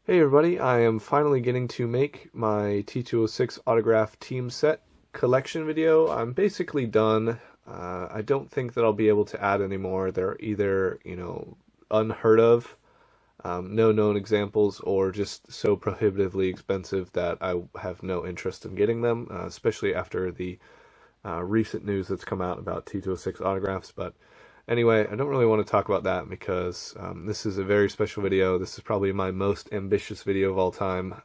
Hey everybody, I am finally getting to make my T206 autograph team set collection video. I'm basically done. I don't think that I'll be able to add any more. They're either, unheard of, no known examples, or just so prohibitively expensive that I have no interest in getting them, especially after the recent news that's come out about T206 autographs. But anyway, I don't really want to talk about that because this is a very special video. This is probably my most ambitious video of all time.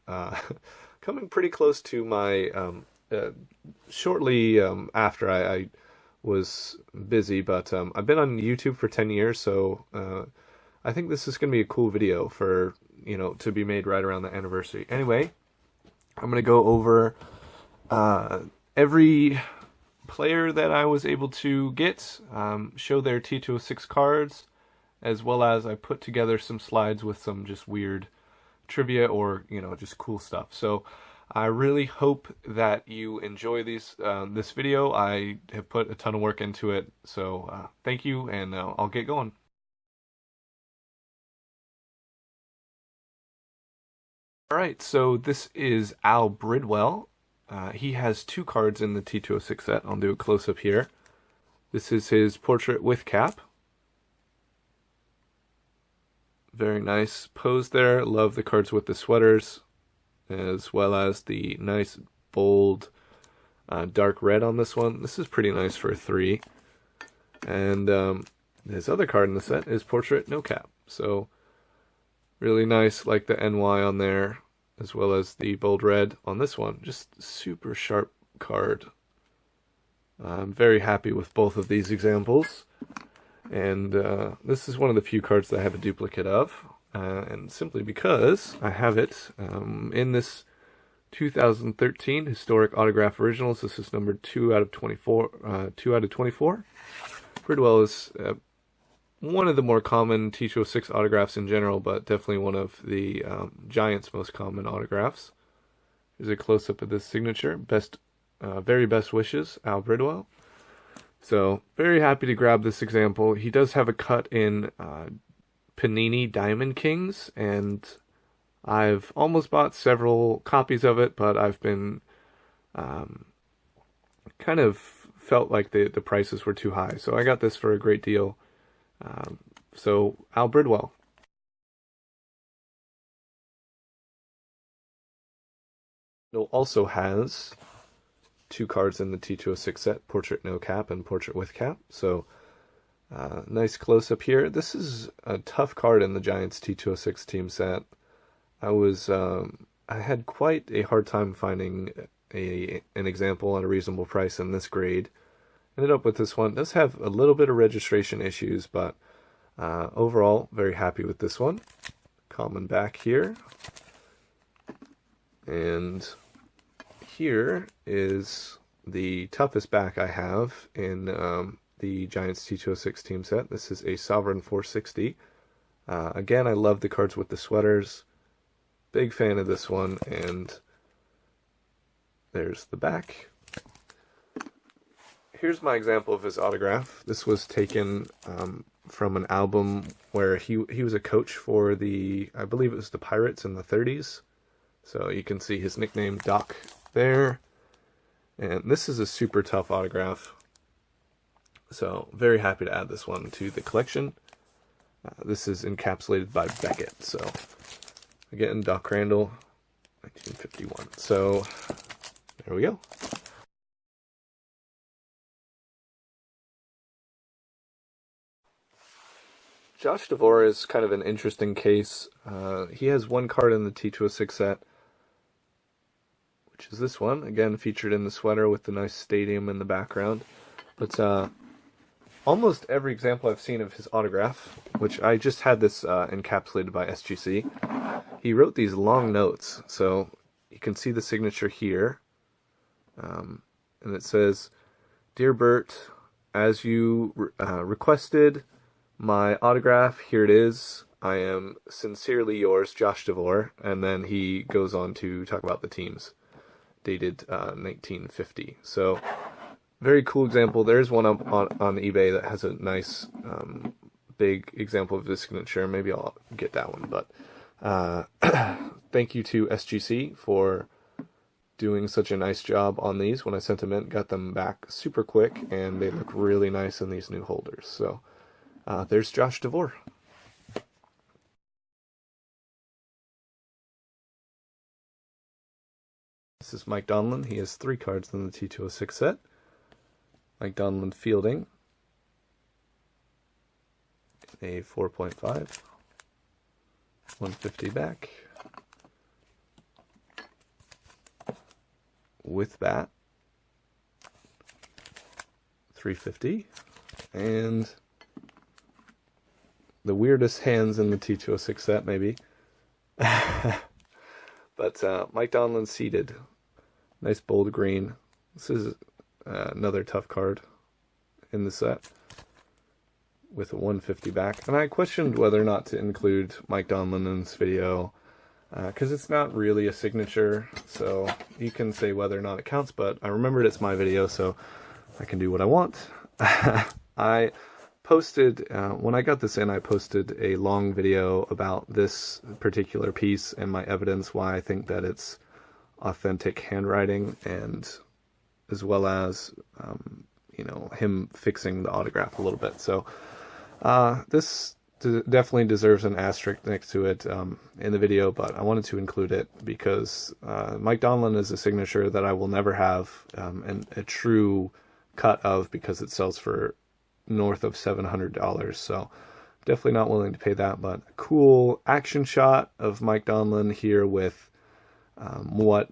Coming pretty close to my, shortly after I was busy, but I've been on YouTube for 10 years, so I think this is going to be a cool video for, to be made right around the anniversary. Anyway, I'm going to go over every player that I was able to get, show their T206 cards, as well as I put together some slides with some just weird trivia or, just cool stuff. So I really hope that you enjoy this video. I have put a ton of work into it, so thank you, and I'll get going. Alright, so this is Al Bridwell. He has two cards in the T206 set. I'll do a close-up here. This is his portrait with cap. Very nice pose there. Love the cards with the sweaters, as well as the nice, bold, dark red on this one. This is pretty nice for a 3. And his other card in the set is portrait no cap. So really nice, like the NY on there, as well as the bold red on this one. Just super sharp card. I'm very happy with both of these examples. And this is one of the few cards that I have a duplicate of. And simply because I have it in this 2013 Historic Autograph Originals. This is number 2 out of 24. 2 out of 24. Bridwell is one of the more common T206 autographs in general, but definitely one of the Giants' most common autographs. Here's a close-up of this signature. Very best wishes, Al Bridwell. So, very happy to grab this example. He does have a cut in Panini Diamond Kings, and I've almost bought several copies of it, but I've been kind of felt like the prices were too high. So I got this for a great deal. So, Al Bridwell. It also has two cards in the T206 set, Portrait No Cap and Portrait With Cap. So, nice close-up here. This is a tough card in the Giants T206 team set. I had quite a hard time finding an example at a reasonable price in this grade. Ended up with this one. It does have a little bit of registration issues, but overall, very happy with this one. Common back here. And here is the toughest back I have in the Giants T206 team set. This is a Sovereign 460. Again, I love the cards with the sweaters. Big fan of this one, and there's the back. Here's my example of his autograph. This was taken from an album where he was a coach for I believe it was the Pirates in the 30s. So you can see his nickname, Doc, there. And this is a super tough autograph. So very happy to add this one to the collection. This is encapsulated by Beckett. So again, Doc Randall, 1951. So there we go. Josh DeVore is kind of an interesting case. He has one card in the T206 set, which is this one. Again, featured in the sweater with the nice stadium in the background. But almost every example I've seen of his autograph, which I just had this encapsulated by SGC, he wrote these long notes. So you can see the signature here. And it says, "Dear Bert, as you requested my autograph, here it is. I am sincerely yours, Josh DeVore." And then he goes on to talk about the teams, dated 1950. So, very cool example. There's one up on eBay that has a nice big example of this signature. Maybe I'll get that one. But thank you to SGC for doing such a nice job on these. When I sent them in, got them back super quick, and they look really nice in these new holders. So there's Josh DeVore. This is Mike Donlin. He has 3 cards in the T206 set. Mike Donlin fielding a 4.5, 150 back, with bat, 350, and the weirdest hands in the T206 set, maybe. But Mike Donlin seated. Nice bold green. This is another tough card in the set with a 150 back. And I questioned whether or not to include Mike Donlin in this video because it's not really a signature, so you can say whether or not it counts, but I remembered it's my video, so I can do what I want. I posted, when I got this in, I posted a long video about this particular piece and my evidence why I think that it's authentic handwriting, and as well as, you know, him fixing the autograph a little bit. So this definitely deserves an asterisk next to it in the video, but I wanted to include it because Mike Donlin is a signature that I will never have and a true cut of, because it sells for north of $700. So definitely not willing to pay that, but a cool action shot of Mike Donlin here with what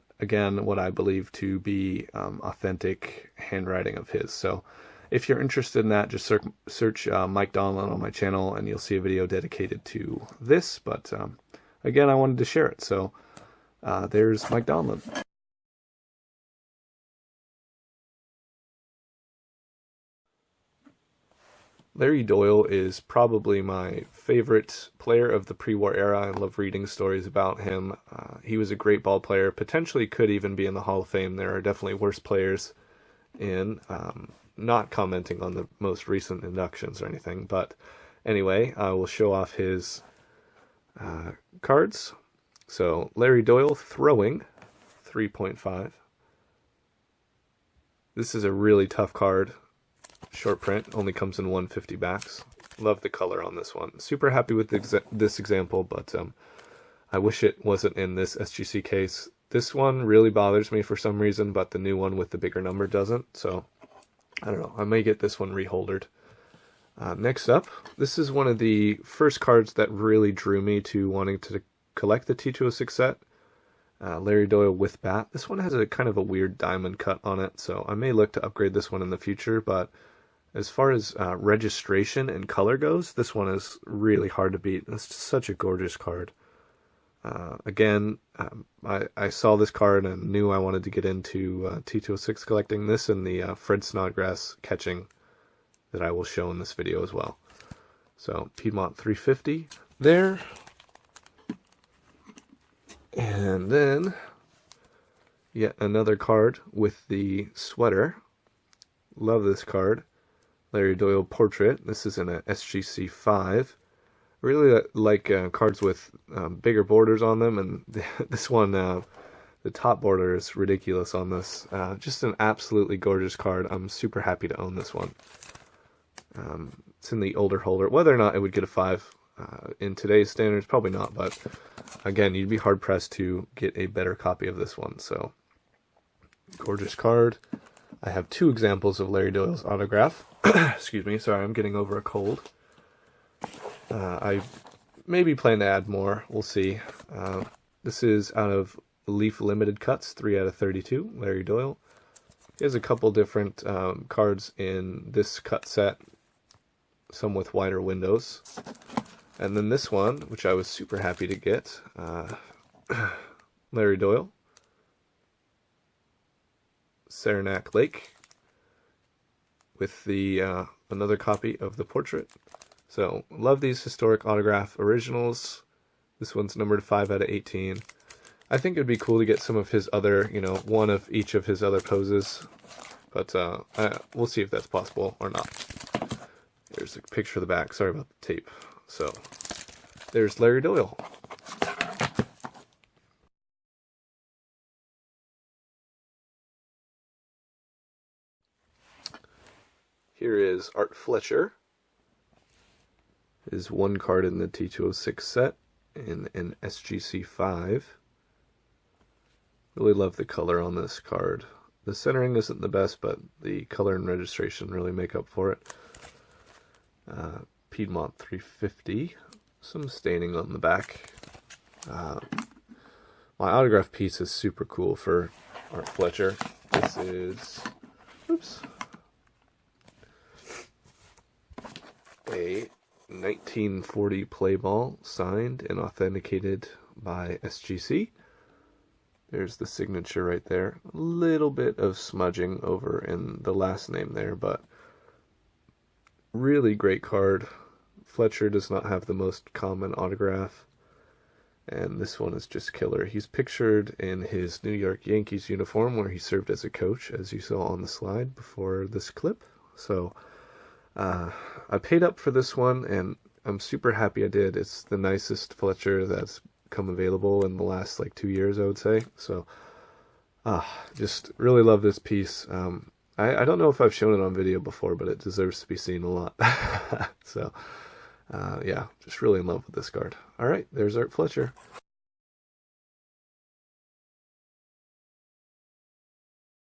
I believe to be authentic handwriting of his. So if you're interested in that, just search Mike Donlin on my channel and you'll see a video dedicated to this. But again, I wanted to share it. So there's Mike Donlin. Larry Doyle is probably my favorite player of the pre-war era. I love reading stories about him. He was a great ball player, potentially could even be in the Hall of Fame. There are definitely worse players in, not commenting on the most recent inductions or anything, but anyway, I will show off his cards. So Larry Doyle throwing 3.5. This is a really tough card. Short print, only comes in 150 backs. Love the color on this one. Super happy with this example, but I wish it wasn't in this SGC case. This one really bothers me for some reason, but the new one with the bigger number doesn't. So, I don't know. I may get this one reholdered. Next up, this is one of the first cards that really drew me to wanting to collect the T206 set. Larry Doyle with bat. This one has a kind of a weird diamond cut on it, so I may look to upgrade this one in the future, but as far as registration and color goes, this one is really hard to beat. It's just such a gorgeous card. Again, I saw this card and knew I wanted to get into T206 collecting. This and the Fred Snodgrass catching that I will show in this video as well. So Piedmont 350 there. And then yet another card with the sweater. Love this card. Larry Doyle portrait. This is in a SGC 5. Really like cards with bigger borders on them, and this one, the top border is ridiculous on this. Just an absolutely gorgeous card. I'm super happy to own this one. It's in the older holder. Whether or not it would get a 5 in today's standards, probably not, but again, you'd be hard-pressed to get a better copy of this one. So, gorgeous card. I have 2 examples of Larry Doyle's autograph. Excuse me, sorry, I'm getting over a cold. I maybe plan to add more. We'll see. This is out of Leaf Limited Cuts, 3 out of 32, Larry Doyle. He has a couple different cards in this cut set, some with wider windows. And then this one, which I was super happy to get, Larry Doyle, Saranac Lake, with the another copy of the portrait. So, love these historic autograph originals. This one's numbered 5 out of 18. I think it'd be cool to get some of his other, you know, one of each of his other poses. But we'll see if that's possible or not. There's a picture of the back. Sorry about the tape. So, there's Larry Doyle. Here is Art Fletcher. Is one card in the T206 set in an SGC 5. Really love the color on this card. The centering isn't the best, but the color and registration really make up for it. Piedmont 350. Some staining on the back. My autograph piece is super cool for Art Fletcher. This is, oops, a 1940 play ball signed and authenticated by SGC. There's the signature right there. A little bit of smudging over in the last name there, but really great card. Fletcher does not have the most common autograph, and this one is just killer. He's pictured in his New York Yankees uniform where he served as a coach, as you saw on the slide before this clip. So I paid up for this one, and I'm super happy I did. It's the nicest Fletcher that's come available in the last like 2 years, I would say. So just really love this piece. I don't know if I've shown it on video before, but it deserves to be seen a lot. So yeah, just really in love with this card. All right, there's Art Fletcher.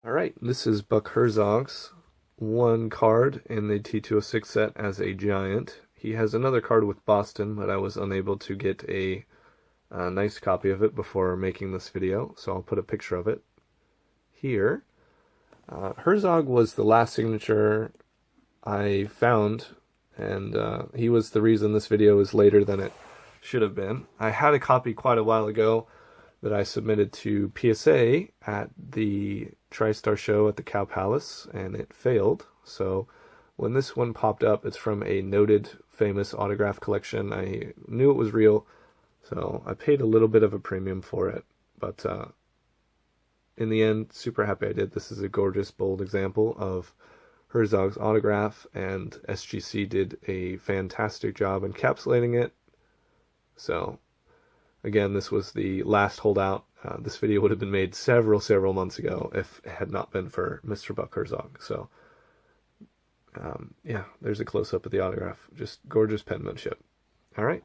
All right, this is Buck Herzog's one card in the T206 set as a Giant. He has another card with Boston, but I was unable to get a nice copy of it before making this video, so I'll put a picture of it here. Herzog was the last signature I found, and he was the reason this video is later than it should have been. I had a copy quite a while ago that I submitted to PSA at the TriStar show at the Cow Palace, and it failed. So when this one popped up, it's from a noted famous autograph collection. I knew it was real, so I paid a little bit of a premium for it, but in the end, super happy I did. This is a gorgeous, bold example of Herzog's autograph, and SGC did a fantastic job encapsulating it. So again, this was the last holdout. This video would have been made several months ago if it had not been for Mr. Buck Herzog. So yeah, there's a close-up of the autograph. Just gorgeous penmanship. All right.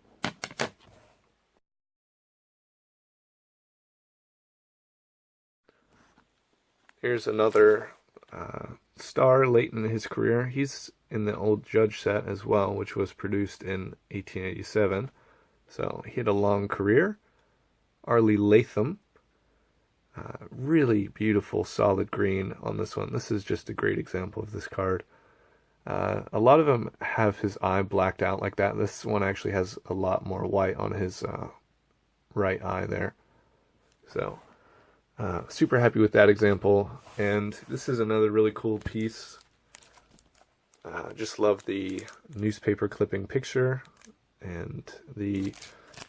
Here's another star late in his career. He's in the old Judge set as well, which was produced in 1887. So he had a long career. Arlie Latham. Really beautiful, solid green on this one. This is just a great example of this card. A lot of them have his eye blacked out like that. This one actually has a lot more white on his right eye there. So super happy with that example. And this is another really cool piece. Just love the newspaper clipping picture and the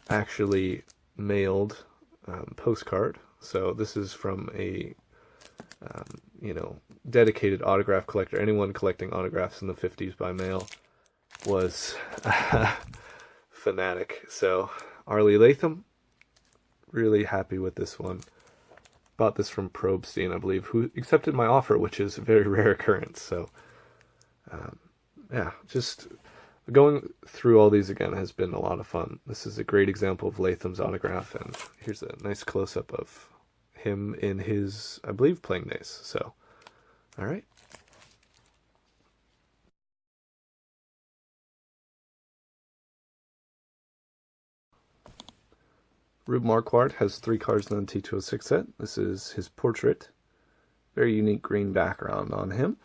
actually mailed postcard. So this is from a dedicated autograph collector. Anyone collecting autographs in the 50s by mail was fanatic. So Arlie Latham, really happy with this one. Bought this from Probstein, I believe, who accepted my offer, which is a very rare occurrence. So yeah, just going through all these again has been a lot of fun. This is a great example of Latham's autograph, and here's a nice close-up of him in his, I believe, playing days. So, all right. Rube Marquardt has 3 cards in the T206 set. This is his portrait. Very unique green background on him.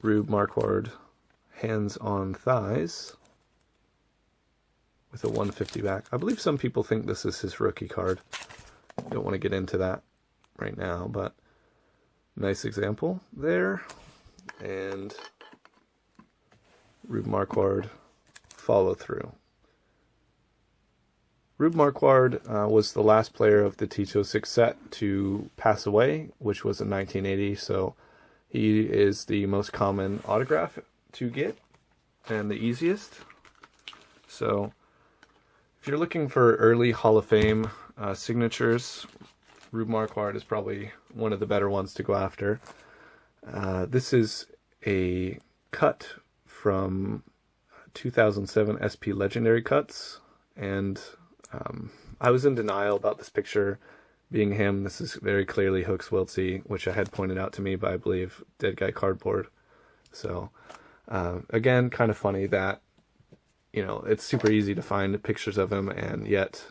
Rube Marquardt, hands on thighs, with a 150 back. I believe some people think this is his rookie card. Don't want to get into that right now, but nice example there. And Rube Marquardt follow through. Rube Marquardt was the last player of the T206 set to pass away, which was in 1980, so he is the most common autograph to get and the easiest. So if you're looking for early Hall of Fame signatures, Rube Marquardt is probably one of the better ones to go after. This is a cut from 2007 SP Legendary Cuts, and I was in denial about this picture being him. This is very clearly Hooks Wiltsey, which I had pointed out to me by, I believe, Dead Guy Cardboard. So, again, kind of funny that, you know, it's super easy to find pictures of him, and yet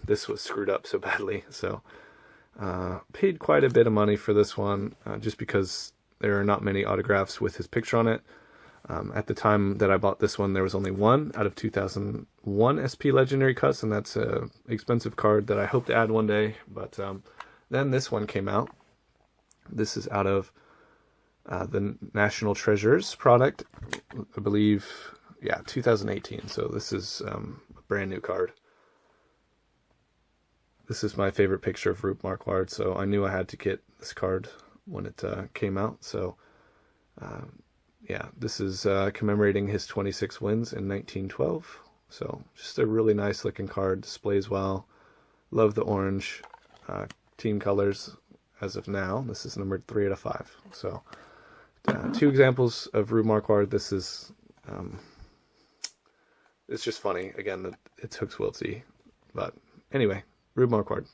this was screwed up so badly. So, paid quite a bit of money for this one, just because there are not many autographs with his picture on it. At the time that I bought this one, there was only one out of 2001 SP Legendary Cuts, and that's an expensive card that I hope to add one day. But then this one came out. This is out of the National Treasures product, I believe, yeah, 2018. So this is a brand new card. This is my favorite picture of Rube Marquardt, so I knew I had to get this card when it came out. So yeah, this is commemorating his 26 wins in 1912. So just a really nice looking card, displays well. Love the orange team colors as of now. This is numbered 3 out of 5. So 2 examples of Rube Marquardt. This is, it's just funny, again, that it's Hooks Wiltsey. But anyway, Rube Marquardt.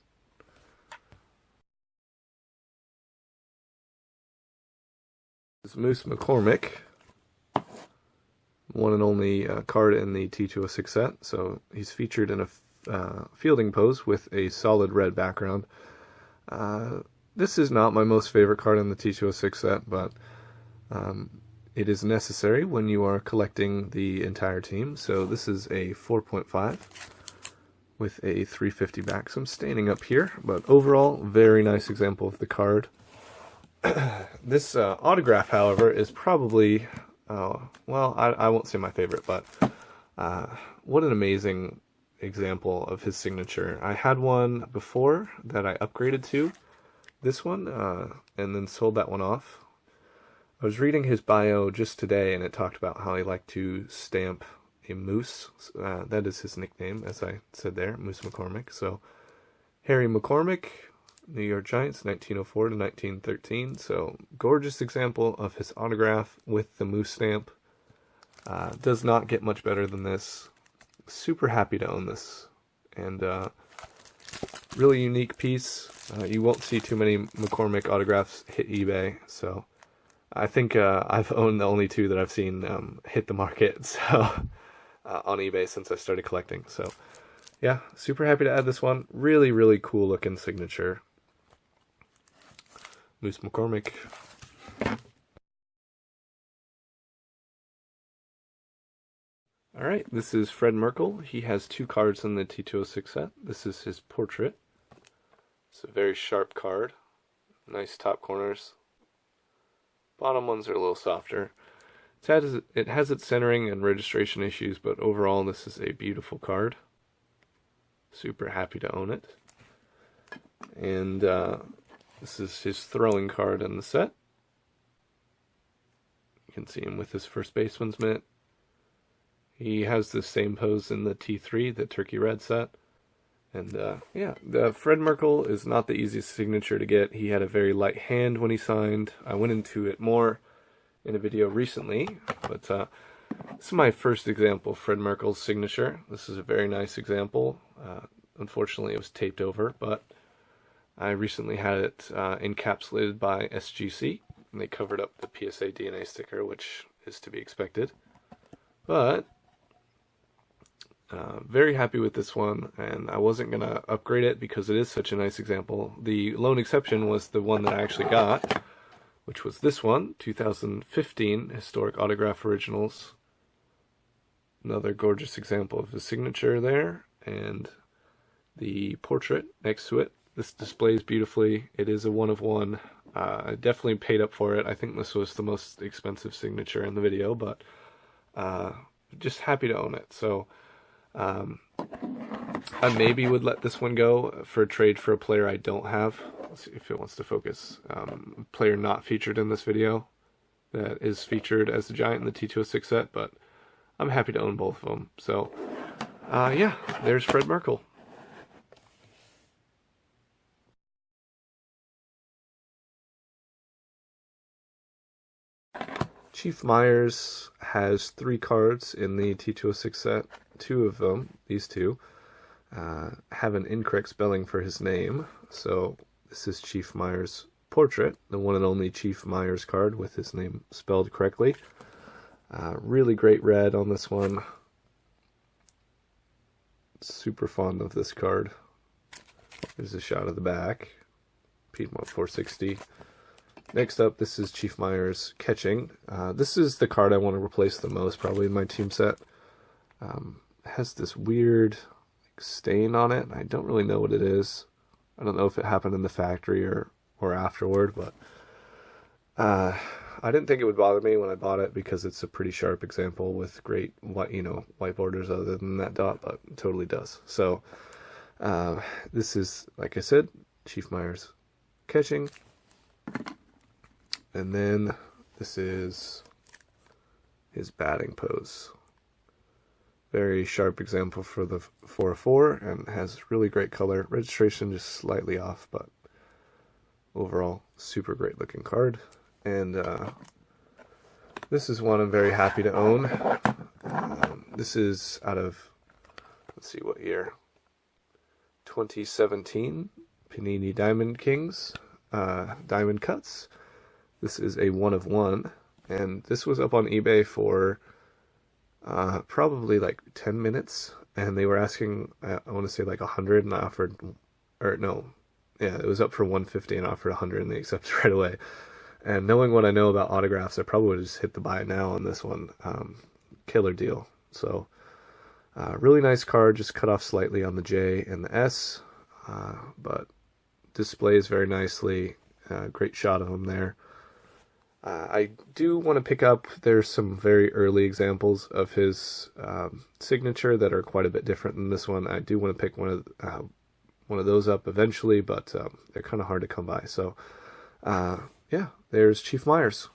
This is Moose McCormick, one and only card in the T206 set. So he's featured in a fielding pose with a solid red background. This is not my most favorite card in the T206 set, but it is necessary when you are collecting the entire team. So this is a 4.5 with a 350 back. So I'm staining up here, but overall, very nice example of the card. This autograph, however, is probably, well, I won't say my favorite, but what an amazing example of his signature. I had one before that I upgraded to this one, and then sold that one off. I was reading his bio just today, and it talked about how he liked to stamp a moose. That is his nickname, as I said there, Moose McCormick. So, Harry McCormick, New York Giants, 1904 to 1913. So, gorgeous example of his autograph with the moose stamp. Does not get much better than this. Super happy to own this. And really unique piece. You won't see too many McCormick autographs hit eBay. So, I think I've owned the only 2 that I've seen hit the market. So, on eBay since I started collecting. So, yeah, super happy to add this one. Really, really cool looking signature. Moose McCormick. Alright, this is Fred Merkle. He has 2 cards in the T206 set. This is his portrait. It's a very sharp card. Nice top corners. Bottom ones are a little softer. It has its centering and registration issues, but overall this is a beautiful card. Super happy to own it. And this is his throwing card in the set. You can see him with his first baseman's mitt. He has the same pose in the T3, the Turkey Red set. And yeah, the Fred Merkle is not the easiest signature to get. He had a very light hand when he signed. I went into it more in a video recently, but this is my first example of Fred Merkle's signature. This is a very nice example. Unfortunately, it was taped over, but I recently had it encapsulated by SGC, and they covered up the PSA DNA sticker, which is to be expected. But very happy with this one, and I wasn't going to upgrade it because it is such a nice example. The lone exception was the one that I actually got, which was this one, 2015 Historic Autograph Originals. Another gorgeous example of the signature there, and the portrait next to it. This displays beautifully. It is a 1 of 1. I definitely paid up for it. I think this was the most expensive signature in the video, but just happy to own it. So I maybe would let this one go for a trade for a player I don't have. Let's see if it wants to focus. Player not featured in this video that is featured as a Giant in the T206 set, but I'm happy to own both of them. So yeah, there's Fred Merkle. Chief Myers has 3 cards in the T206 set. 2 of them, these 2, have an incorrect spelling for his name. So this is Chief Myers' portrait, the one and only Chief Myers card with his name spelled correctly. Really great red on this one. Super fond of this card. There's a shot of the back. Piedmont 460. Next up, this is Chief Myers catching. This is the card I want to replace the most probably in my team set. It has this weird stain on it. I don't really know what it is. I don't know if it happened in the factory or afterward, but I didn't think it would bother me when I bought it because it's a pretty sharp example with great white borders other than that dot, but it totally does. So this is, like I said, Chief Myers catching. And then this is his batting pose. Very sharp example for the 404 and has really great color. Registration just slightly off, but overall super great looking card. And this is one I'm very happy to own. This is out of, let's see what year, 2017 Panini Diamond Kings Diamond Cuts. This is a 1 of 1, and this was up on eBay for probably like 10 minutes, and they were asking, I want to say like 100, and I offered, or no, yeah, it was up for 150 and I offered 100, and they accepted right away. And knowing what I know about autographs, I probably would have just hit the buy now on this one. Killer deal. So, really nice card, just cut off slightly on the J and the S, but displays very nicely. Great shot of him there. I do want to pick up, there's some very early examples of his signature that are quite a bit different than this one. I do want to pick one of those up eventually, but they're kind of hard to come by. So, yeah, there's Chief Myers.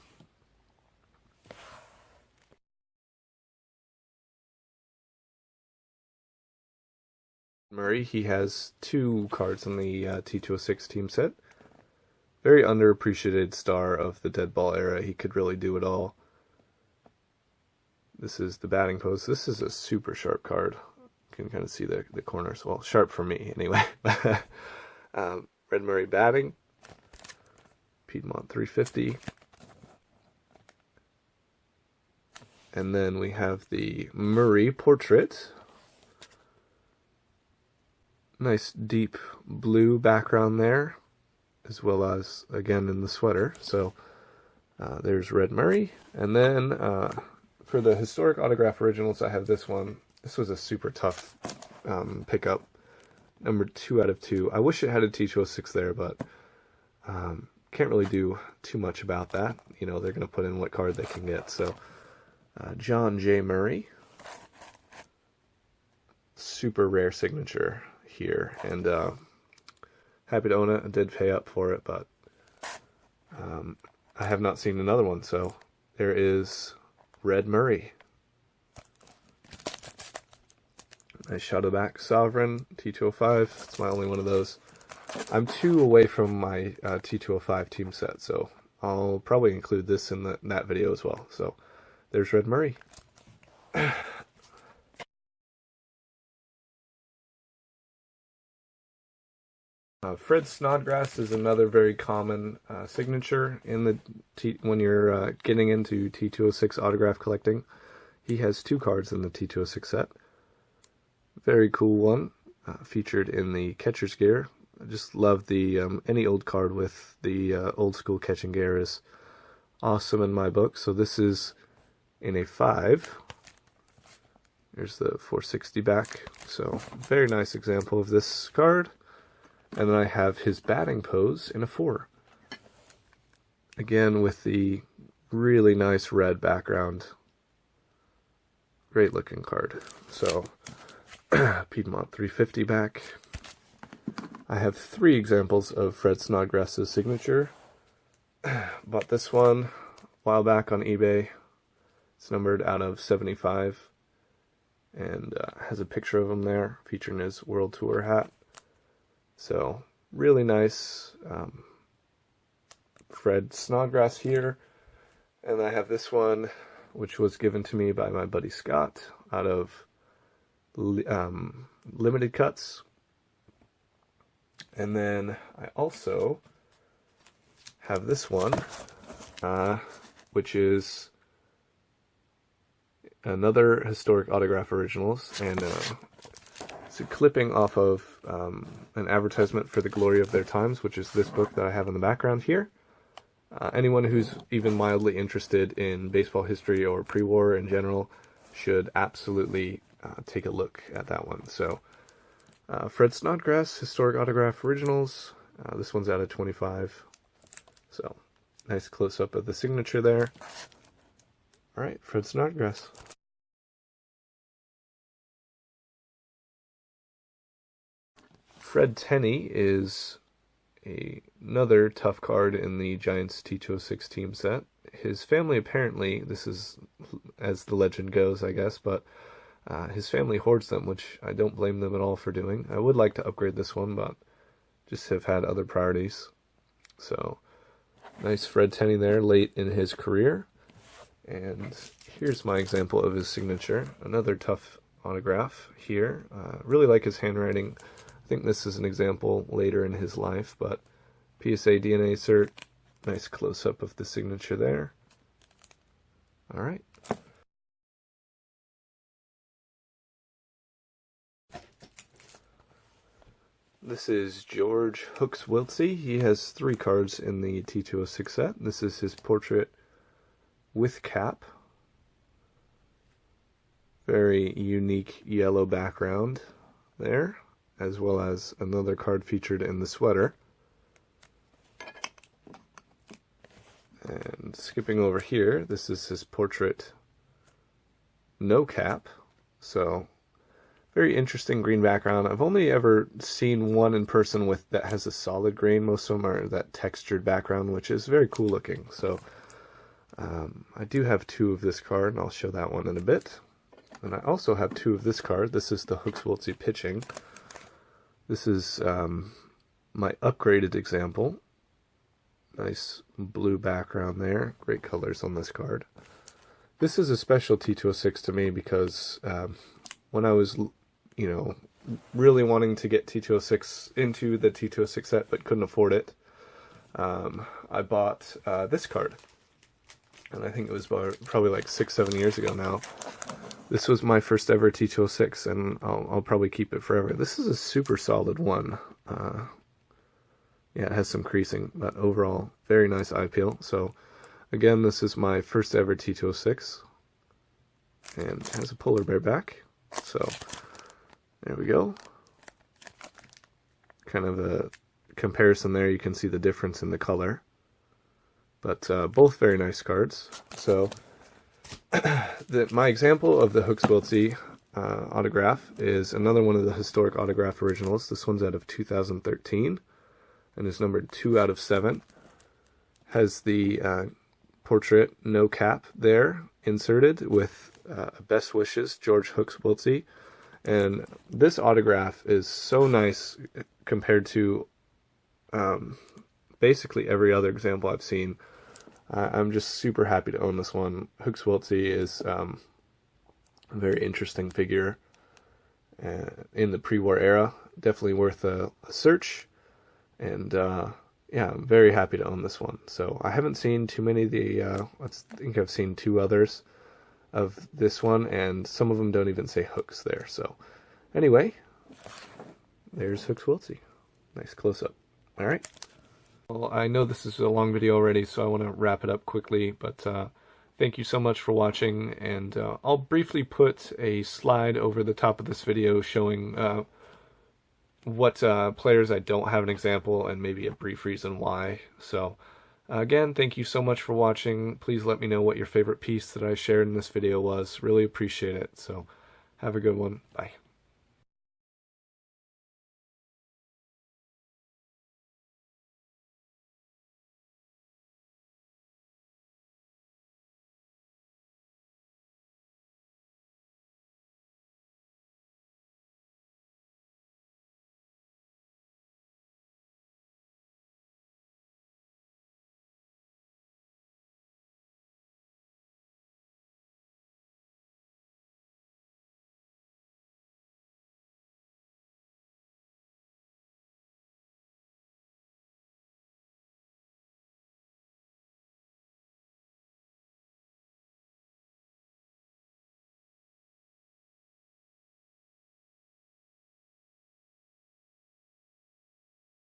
Murray, he has 2 cards in the T206 team set. Very underappreciated star of the dead ball era. He could really do it all. This is the batting pose. This is a super sharp card. You can kind of see the corners. Well, sharp for me anyway. Red Murray batting. Piedmont 350. And then we have the Murray portrait. Nice deep blue background there, as well as, again, in the sweater. So there's Red Murray. And then for the historic autograph originals, I have this one. This was a super tough pickup. Number 2 out of 2. I wish it had a T206 there, but can't really do too much about that. You know, they're going to put in what card they can get. So John J. Murray. Super rare signature here. And happy to own it. I did pay up for it, but I have not seen another one. So there is Red Murray. Nice shadow back Sovereign T205. It's my only one of those. I'm 2 away from my T205 team set, so I'll probably include this in that video as well. So there's Red Murray. Fred Snodgrass is another very common signature in the when you're getting into T206 autograph collecting. He has 2 cards in the T206 set. Very cool one, featured in the catcher's gear. I just love the any old card with the old school catching gear is awesome in my book. So this is in a 5. Here's the 460 back. So very nice example of this card. And then I have his batting pose in a 4. Again with the really nice red background. Great looking card. So Piedmont 350 back. I have 3 examples of Fred Snodgrass's signature. Bought this one a while back on eBay. It's numbered out of 75 and has a picture of him there featuring his World Tour hat. So really nice Fred Snodgrass here. And I have this one, which was given to me by my buddy Scott out of limited cuts. And then I also have this one, which is another historic autograph originals, and it's a clipping off of an advertisement for The Glory of Their Times, which is this book that I have in the background here. Anyone who's even mildly interested in baseball history or pre-war in general should absolutely take a look at that one. So, Fred Snodgrass, Historic Autograph Originals. This one's out of 25. So, nice close-up of the signature there. Alright, Fred Snodgrass. Fred Tenney is another tough card in the Giants T206 team set. His family apparently, this is as the legend goes, I guess, but his family hoards them, which I don't blame them at all for doing. I would like to upgrade this one, but just have had other priorities. So, nice Fred Tenney there late in his career. And here's my example of his signature. Another tough autograph here. Really like his handwriting. I think this is an example later in his life, but PSA DNA cert, nice close-up of the signature there. All right. This is George Hooks Wiltsey. He has 3 cards in the T206 set. This is his portrait with cap. Very unique yellow background there, as well as another card featured in the sweater. And skipping over here, this is his portrait no cap. So, very interesting green background. I've only ever seen one in person with that has a solid green. Most of them are that textured background, which is very cool looking. So, I do have 2 of this card, and I'll show that one in a bit. And I also have 2 of this card. This is the Hooks Wiltsey pitching. This is my upgraded example. Nice blue background there. Great colors on this card. This is a special T206 to me because when I was, really wanting to get T206 into the T206 set but couldn't afford it, I bought this card. And I think it was probably like 6-7 years ago now. This was my first ever T206, and I'll probably keep it forever. This is a super solid one. Yeah, it has some creasing, but overall, very nice eye peel. So, again, this is my first ever T206, and it has a polar bear back. So, there we go. Kind of a comparison there. You can see the difference in the color. But both very nice cards. So, my example of the Hooks Wiltsey autograph is another one of the historic autograph originals. This one's out of 2013 and is numbered 2 out of 7. Has the portrait no cap there inserted with best wishes, George Hooks Wiltsey. And this autograph is so nice compared to basically every other example I've seen. I'm just super happy to own this one. Hooks Wiltsey is a very interesting figure in the pre-war era. Definitely worth a search. And yeah, I'm very happy to own this one. So I haven't seen too many of the, I think I've seen 2 others of this one, and some of them don't even say Hooks there. So anyway, there's Hooks Wiltsey. Nice close-up. All right. Well, I know this is a long video already, so I want to wrap it up quickly, but thank you so much for watching, and I'll briefly put a slide over the top of this video showing what players I don't have an example and maybe a brief reason why. So, again, thank you so much for watching. Please let me know what your favorite piece that I shared in this video was. Really appreciate it. So, have a good one. Bye.